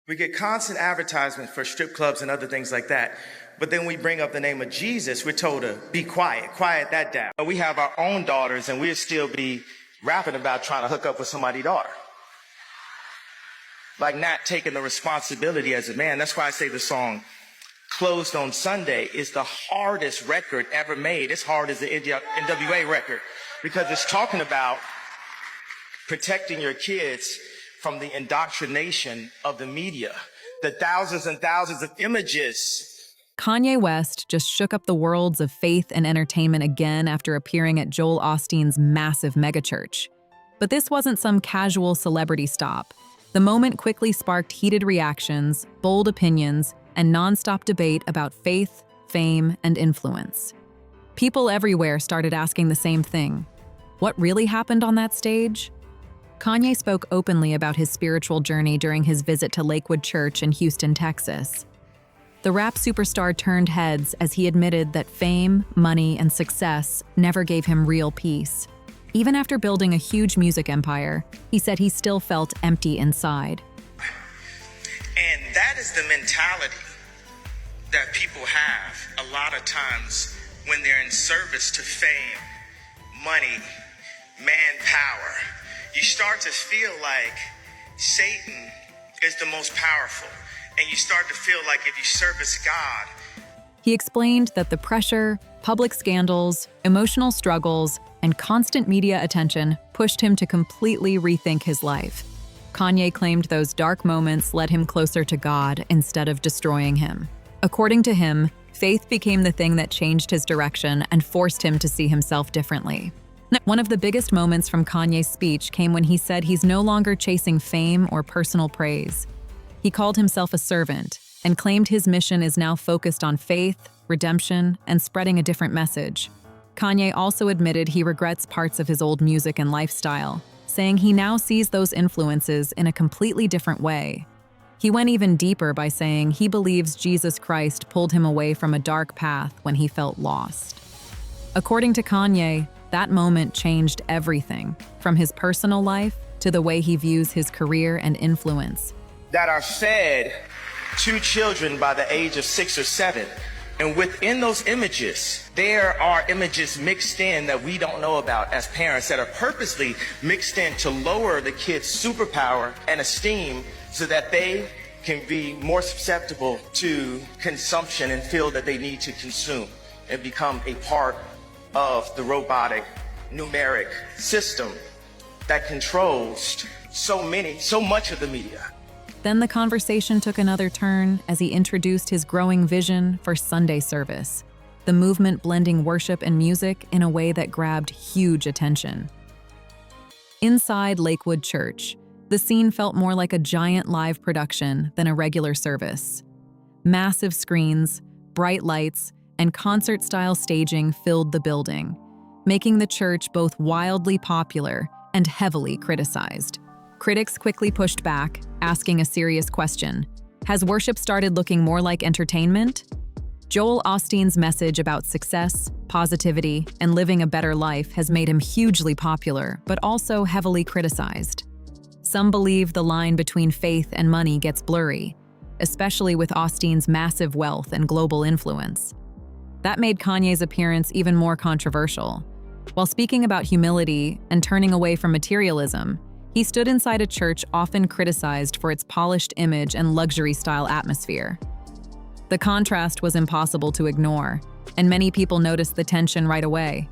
We get constant advertisement for strip clubs and other things like that. But then we bring up the name of Jesus, we're told to be quiet, quiet that down. We have our own daughters and we'll still be rapping about trying to hook up with somebody's daughter. Like not taking the responsibility as a man. That's why I say the song Closed on Sunday is the hardest record ever made. It's hard as the NWA record because it's talking about protecting your kids from the indoctrination of the media, the thousands and thousands of images. Kanye West just shook up the worlds of faith and entertainment again after appearing at Joel Osteen's massive megachurch. But this wasn't some casual celebrity stop. The moment quickly sparked heated reactions, bold opinions, and nonstop debate about faith, fame, and influence. People everywhere started asking the same thing. What really happened on that stage? Kanye spoke openly about his spiritual journey during his visit to Lakewood Church in Houston, Texas. The rap superstar turned heads as he admitted that fame, money, and success never gave him real peace. Even after building a huge music empire, he said he still felt empty inside. And that is the mentality that people have a lot of times when they're in service to fame, money, manpower. You start to feel like Satan is the most powerful, and you start to feel like if you service God. He explained that the pressure, public scandals, emotional struggles, and constant media attention pushed him to completely rethink his life. Kanye claimed those dark moments led him closer to God instead of destroying him. According to him, faith became the thing that changed his direction and forced him to see himself differently. One of the biggest moments from Kanye's speech came when he said he's no longer chasing fame or personal praise. He called himself a servant and claimed his mission is now focused on faith, redemption, and spreading a different message. Kanye also admitted he regrets parts of his old music and lifestyle, saying he now sees those influences in a completely different way. He went even deeper by saying he believes Jesus Christ pulled him away from a dark path when he felt lost. According to Kanye, that moment changed everything, from his personal life to the way he views his career and influence. That are fed to children by the age of 6 or 7. And within those images, there are images mixed in that we don't know about as parents that are purposely mixed in to lower the kids' superpower and esteem so that they can be more susceptible to consumption and feel that they need to consume and become a part of the robotic, numeric system that controls so much of the media. Then the conversation took another turn as he introduced his growing vision for Sunday service, the movement blending worship and music in a way that grabbed huge attention. Inside Lakewood Church, the scene felt more like a giant live production than a regular service. Massive screens, bright lights, and concert-style staging filled the building, making the church both wildly popular and heavily criticized. Critics quickly pushed back, asking a serious question. Has worship started looking more like entertainment? Joel Osteen's message about success, positivity, and living a better life has made him hugely popular, but also heavily criticized. Some believe the line between faith and money gets blurry, especially with Osteen's massive wealth and global influence. That made Kanye's appearance even more controversial. While speaking about humility and turning away from materialism, he stood inside a church often criticized for its polished image and luxury-style atmosphere. The contrast was impossible to ignore, and many people noticed the tension right away.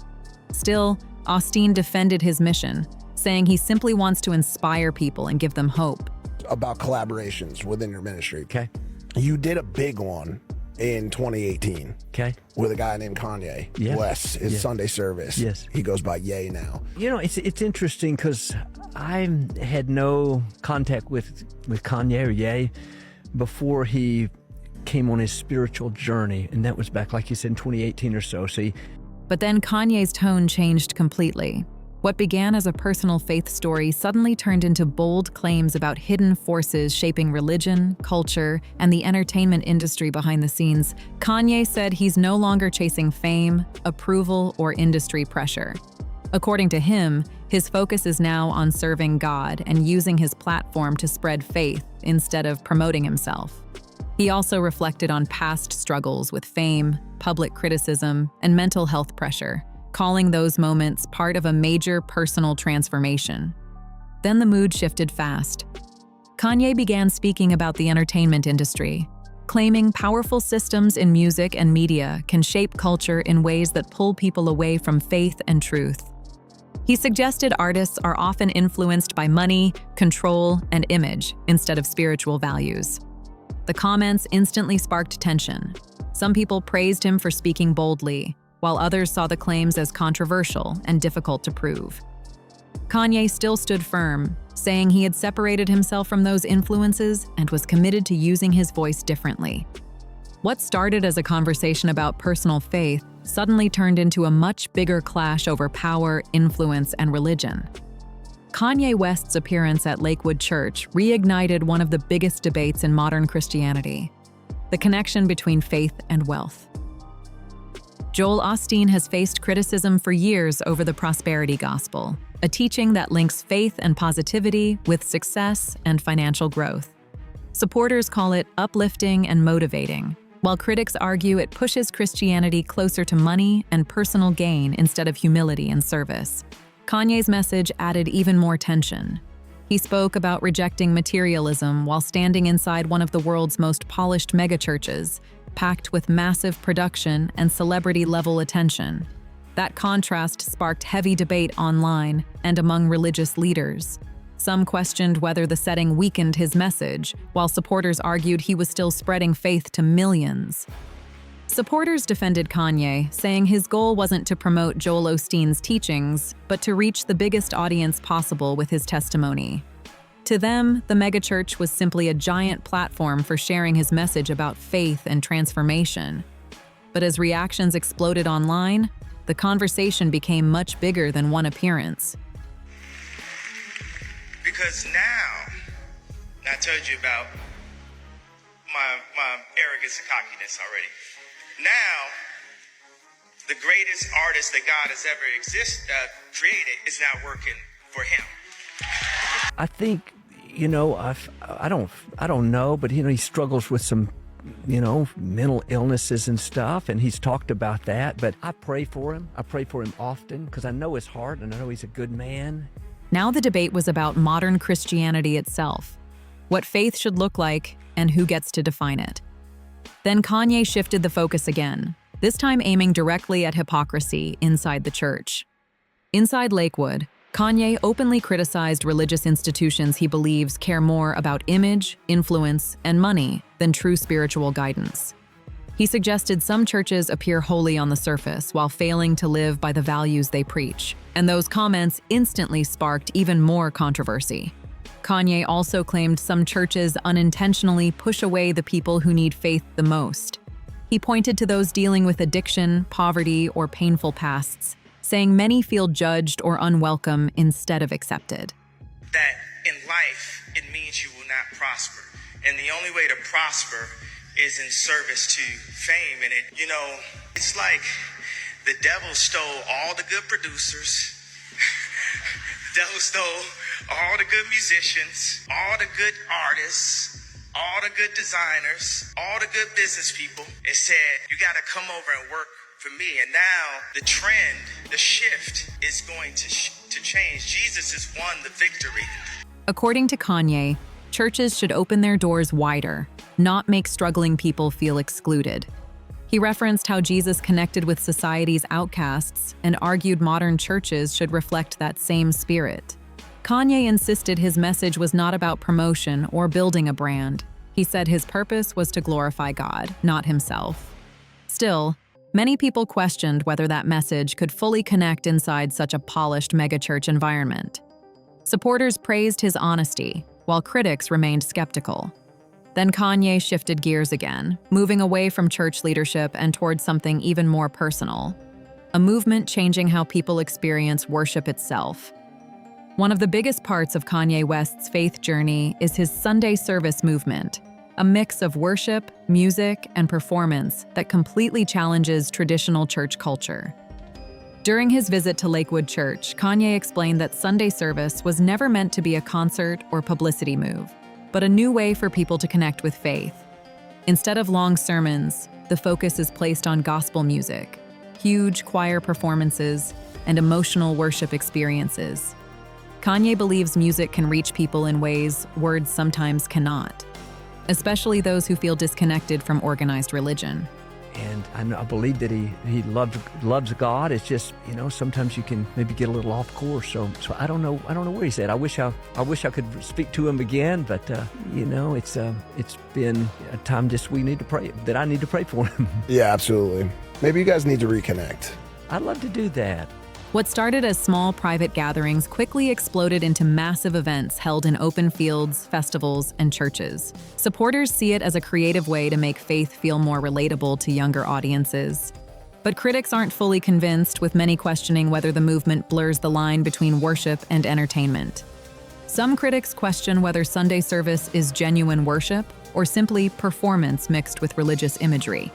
Still, Osteen defended his mission, saying he simply wants to inspire people and give them hope. About collaborations within your ministry. Okay. You did a big one in 2018. Okay. With a guy named Kanye West, his Sunday service. Yes. He goes by Ye now. You know, it's interesting because I had no contact with Kanye or Ye before he came on his spiritual journey, and that was back, like you said, in 2018 or so. See. But then Kanye's tone changed completely. What began as a personal faith story suddenly turned into bold claims about hidden forces shaping religion, culture, and the entertainment industry behind the scenes. Kanye said he's no longer chasing fame, approval, or industry pressure. According to him, His focus is now on serving God and using his platform to spread faith instead of promoting himself. He also reflected on past struggles with fame, public criticism, and mental health pressure, calling those moments part of a major personal transformation. Then the mood shifted fast. Kanye began speaking about the entertainment industry, claiming powerful systems in music and media can shape culture in ways that pull people away from faith and truth. He suggested artists are often influenced by money, control, and image instead of spiritual values. The comments instantly sparked tension. Some people praised him for speaking boldly, while others saw the claims as controversial and difficult to prove. Kanye still stood firm, saying he had separated himself from those influences and was committed to using his voice differently. What started as a conversation about personal faith suddenly turned into a much bigger clash over power, influence, and religion. Kanye West's appearance at Lakewood Church reignited one of the biggest debates in modern Christianity: the connection between faith and wealth. Joel Osteen has faced criticism for years over the prosperity gospel, a teaching that links faith and positivity with success and financial growth. Supporters call it uplifting and motivating, while critics argue it pushes Christianity closer to money and personal gain instead of humility and service. Kanye's message added even more tension. He spoke about rejecting materialism while standing inside one of the world's most polished megachurches, packed with massive production and celebrity-level attention. That contrast sparked heavy debate online and among religious leaders. Some questioned whether the setting weakened his message, while supporters argued he was still spreading faith to millions. Supporters defended Kanye, saying his goal wasn't to promote Joel Osteen's teachings, but to reach the biggest audience possible with his testimony. To them, the megachurch was simply a giant platform for sharing his message about faith and transformation. But as reactions exploded online, the conversation became much bigger than one appearance. Because now, I told you about my arrogance and cockiness already. Now, the greatest artist that God has ever created is now working for him. I think, I don't know, but he struggles with some, mental illnesses and stuff, and he's talked about that. But I pray for him. I pray for him often because I know his heart and I know he's a good man. Now the debate was about modern Christianity itself, what faith should look like, and who gets to define it. Then Kanye shifted the focus again, this time aiming directly at hypocrisy inside the church. Inside Lakewood, Kanye openly criticized religious institutions he believes care more about image, influence, and money than true spiritual guidance. He suggested some churches appear holy on the surface while failing to live by the values they preach, and those comments instantly sparked even more controversy. Kanye also claimed some churches unintentionally push away the people who need faith the most. He pointed to those dealing with addiction, poverty, or painful pasts, saying many feel judged or unwelcome instead of accepted. That in life, it means you will not prosper. And the only way to prosper is in service to fame. And it's like the devil stole all the good producers, devil stole all the good musicians, all the good artists, all the good designers, all the good business people, and said, you got to come over and work for me. And now the trend, the shift is going to change. Jesus has won the victory. According to Kanye, churches should open their doors wider, not make struggling people feel excluded. He referenced how Jesus connected with society's outcasts and argued modern churches should reflect that same spirit. Kanye insisted his message was not about promotion or building a brand. He said his purpose was to glorify God, not himself. Still, many people questioned whether that message could fully connect inside such a polished megachurch environment. Supporters praised his honesty, while critics remained skeptical. Then Kanye shifted gears again, moving away from church leadership and towards something even more personal, a movement changing how people experience worship itself. One of the biggest parts of Kanye West's faith journey is his Sunday service movement, a mix of worship, music, and performance that completely challenges traditional church culture. During his visit to Lakewood Church, Kanye explained that Sunday service was never meant to be a concert or publicity move, but a new way for people to connect with faith. Instead of long sermons, the focus is placed on gospel music, huge choir performances, and emotional worship experiences. Kanye believes music can reach people in ways words sometimes cannot, especially those who feel disconnected from organized religion. And I believe that he loves God. It's just, sometimes you can maybe get a little off course. So I don't know where he's at. I wish I could speak to him again, but it's been a time just I need to pray for him. Yeah, absolutely. Maybe you guys need to reconnect. I'd love to do that. What started as small private gatherings quickly exploded into massive events held in open fields, festivals, and churches. Supporters see it as a creative way to make faith feel more relatable to younger audiences. But critics aren't fully convinced, with many questioning whether the movement blurs the line between worship and entertainment. Some critics question whether Sunday service is genuine worship or simply performance mixed with religious imagery.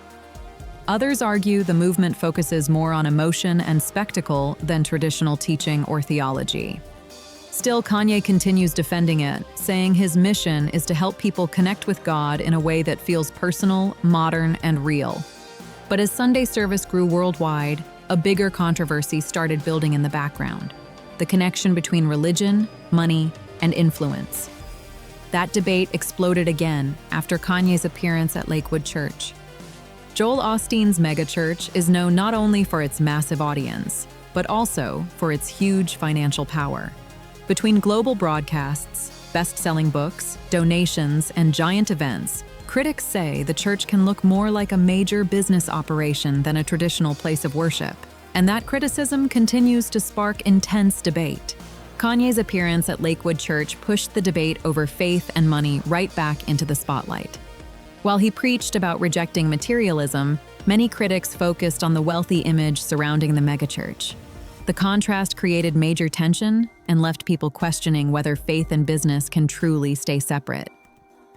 Others argue the movement focuses more on emotion and spectacle than traditional teaching or theology. Still, Kanye continues defending it, saying his mission is to help people connect with God in a way that feels personal, modern, and real. But as Sunday service grew worldwide, a bigger controversy started building in the background: the connection between religion, money, and influence. That debate exploded again after Kanye's appearance at Lakewood Church. Joel Osteen's megachurch is known not only for its massive audience, but also for its huge financial power. Between global broadcasts, best-selling books, donations, and giant events, critics say the church can look more like a major business operation than a traditional place of worship. And that criticism continues to spark intense debate. Kanye's appearance at Lakewood Church pushed the debate over faith and money right back into the spotlight. While he preached about rejecting materialism, many critics focused on the wealthy image surrounding the megachurch. The contrast created major tension and left people questioning whether faith and business can truly stay separate.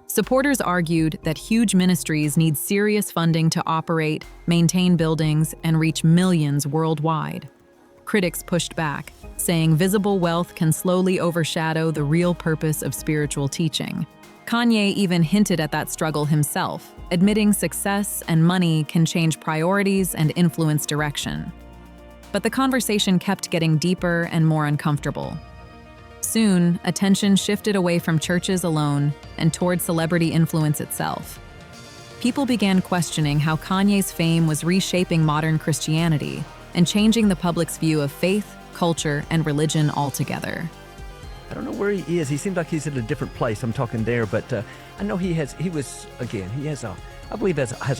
Supporters argued that huge ministries need serious funding to operate, maintain buildings, and reach millions worldwide. Critics pushed back, saying visible wealth can slowly overshadow the real purpose of spiritual teaching. Kanye even hinted at that struggle himself, admitting success and money can change priorities and influence direction. But the conversation kept getting deeper and more uncomfortable. Soon, attention shifted away from churches alone and toward celebrity influence itself. People began questioning how Kanye's fame was reshaping modern Christianity and changing the public's view of faith, culture, and religion altogether. I don't know where he is. He seems like he's in a different place. I'm talking there, but I know he has a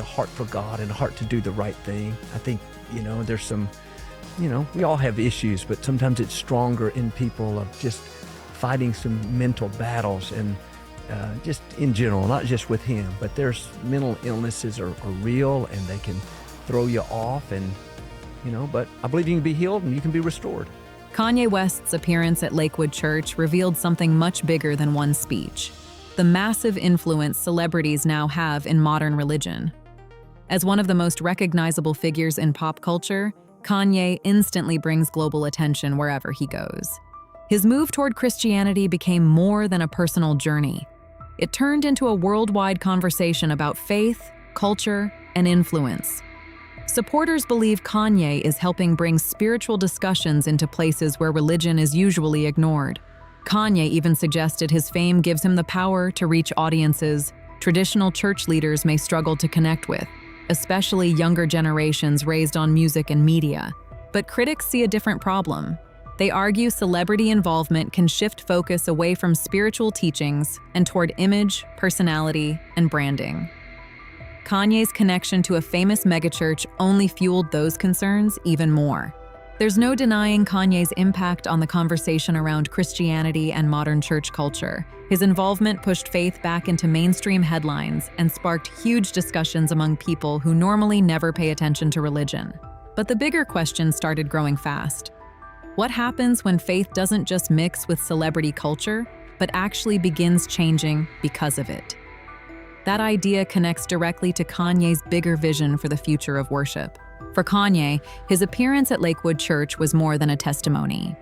heart for God and a heart to do the right thing. I think, there's some, we all have issues, but sometimes it's stronger in people of just fighting some mental battles and just in general, not just with him, but there's mental illnesses are real and they can throw you off and, but I believe you can be healed and you can be restored. Kanye West's appearance at Lakewood Church revealed something much bigger than one speech: the massive influence celebrities now have in modern religion. As one of the most recognizable figures in pop culture, Kanye instantly brings global attention wherever he goes. His move toward Christianity became more than a personal journey. It turned into a worldwide conversation about faith, culture, and influence. Supporters believe Kanye is helping bring spiritual discussions into places where religion is usually ignored. Kanye even suggested his fame gives him the power to reach audiences traditional church leaders may struggle to connect with, especially younger generations raised on music and media. But critics see a different problem. They argue celebrity involvement can shift focus away from spiritual teachings and toward image, personality, and branding. Kanye's connection to a famous megachurch only fueled those concerns even more. There's no denying Kanye's impact on the conversation around Christianity and modern church culture. His involvement pushed faith back into mainstream headlines and sparked huge discussions among people who normally never pay attention to religion. But the bigger question started growing fast. What happens when faith doesn't just mix with celebrity culture, but actually begins changing because of it? That idea connects directly to Kanye's bigger vision for the future of worship. For Kanye, his appearance at Lakewood Church was more than a testimony.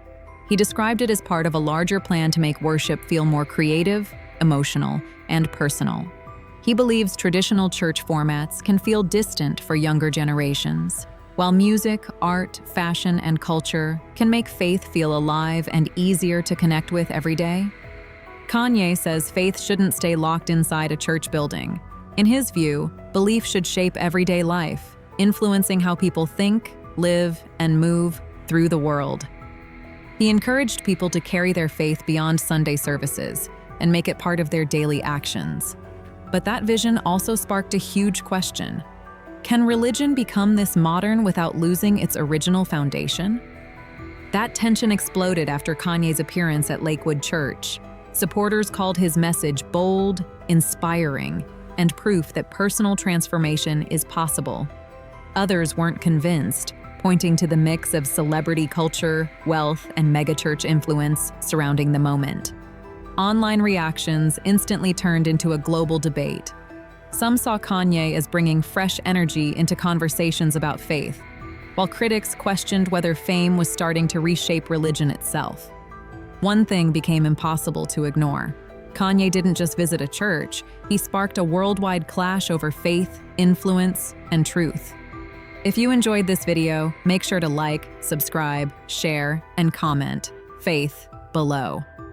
He described it as part of a larger plan to make worship feel more creative, emotional, and personal. He believes traditional church formats can feel distant for younger generations, while music, art, fashion, and culture can make faith feel alive and easier to connect with every day. Kanye says faith shouldn't stay locked inside a church building. In his view, belief should shape everyday life, influencing how people think, live, and move through the world. He encouraged people to carry their faith beyond Sunday services and make it part of their daily actions. But that vision also sparked a huge question. Can religion become this modern without losing its original foundation? That tension exploded after Kanye's appearance at Lakewood Church. Supporters called his message bold, inspiring, and proof that personal transformation is possible. Others weren't convinced, pointing to the mix of celebrity culture, wealth, and megachurch influence surrounding the moment. Online reactions instantly turned into a global debate. Some saw Kanye as bringing fresh energy into conversations about faith, while critics questioned whether fame was starting to reshape religion itself. One thing became impossible to ignore. Kanye didn't just visit a church, he sparked a worldwide clash over faith, influence, and truth. If you enjoyed this video, make sure to like, subscribe, share, and comment. Faith below.